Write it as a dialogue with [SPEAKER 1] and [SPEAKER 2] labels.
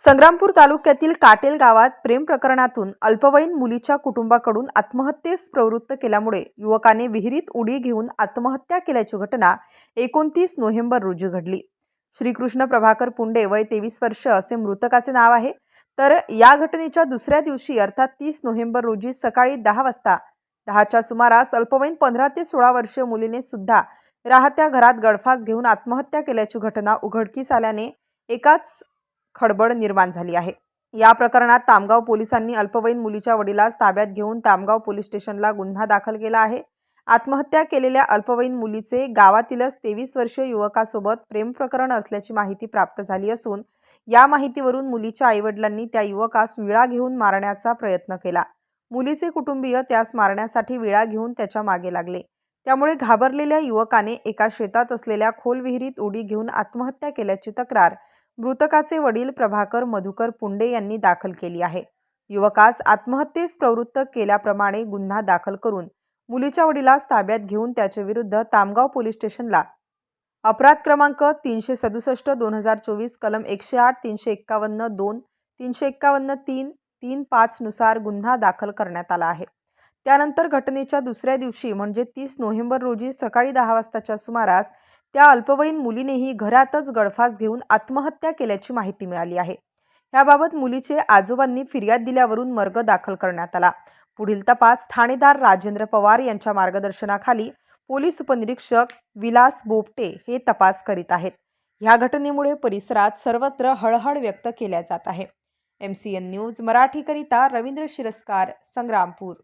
[SPEAKER 1] संग्रामपूर तालुक्यातील काटेल गावात प्रेम प्रकरणातून अल्पवयीन मुलीच्या कुटुंबाकडून आत्महत्येस प्रवृत्त केल्यामुळे युवकाने विहिरीत उडी घेऊन आत्महत्या केल्याची घटना 29 नोव्हेंबर रोजी घडली. श्रीकृष्ण प्रभाकर पुंडे वय 23 वर्ष असे मृतकाचे नाव आहे. तर या घटनेच्या दुसऱ्या दिवशी अर्थात 30 नोव्हेंबर रोजी सकाळी 10 वाजता 10च्या सुमारास अल्पवयीन 15 ते 16 वर्षीय मुलीने सुद्धा राहत्या घरात गळफास घेऊन आत्महत्या केल्याची घटना उघडकीस आल्याने एकाच खळबळ निर्माण झाली आहे. या प्रकरणात तामगाव पोलिसांनी अल्पवयीन मुलीच्या वडिलास ताब्यात घेऊन तामगाव पोलीस स्टेशनला गुन्हा दाखल केला आहे. आत्महत्या केलेल्या अल्पवयीन मुलीचे गावातीलच 23 वर्षीय युवकासोबत प्रेम प्रकरण असल्याची माहिती प्राप्त झाली असून या माहितीवरून मुलीच्या आईवडिलांनी त्या युवकास विळा घेऊन मारण्याचा प्रयत्न केला. मुलीचे कुटुंबीय त्यास मारण्यासाठी विळा घेऊन त्याच्या मागे लागले. त्यामुळे घाबरलेल्या युवकाने एका शेतात असलेल्या खोल विहिरीत उडी घेऊन आत्महत्या केल्याची तक्रार मृतकाचे वडील प्रभाकर मधुकर पुंडे यांनी दाखल केली आहे. युवकास आत्महत्येस प्रवृत्त केल्याप्रमाणे गुन्हा दाखल करून मुलीच्या वडिलास ताब्यात घेऊन त्याच्या विरुद्ध तामगाव पोलीस स्टेशनला अपराध क्रमांक 367/2024 कलम 108, 351(2), 351(3), 3(5) नुसार गुन्हा दाखल करण्यात आला आहे. त्यानंतर घटनेच्या दुसऱ्या दिवशी म्हणजे 30 नोव्हेंबर रोजी सकाळी 10 वाजताच्या सुमारास त्या अल्पवयीन मुलीनेही घरातच गळफास घेऊन आत्महत्या केल्याची माहिती मिळाली आहे. याबाबत मुलीचे आजोबांनी फिर्याद दिल्यावरून मर्ग दाखल करण्यात आला. पुढील तपास ठाणेदार राजेंद्र पवार यांच्या मार्गदर्शनाखाली पोलीस उपनिरीक्षक विलास बोपटे हे तपास करीत आहेत. या घटनेमुळे परिसरात सर्वत्र हळहळ व्यक्त केल्या जात आहे. MCN न्यूज मराठीकरिता रवींद्र शिरस्कार, संग्रामपूर.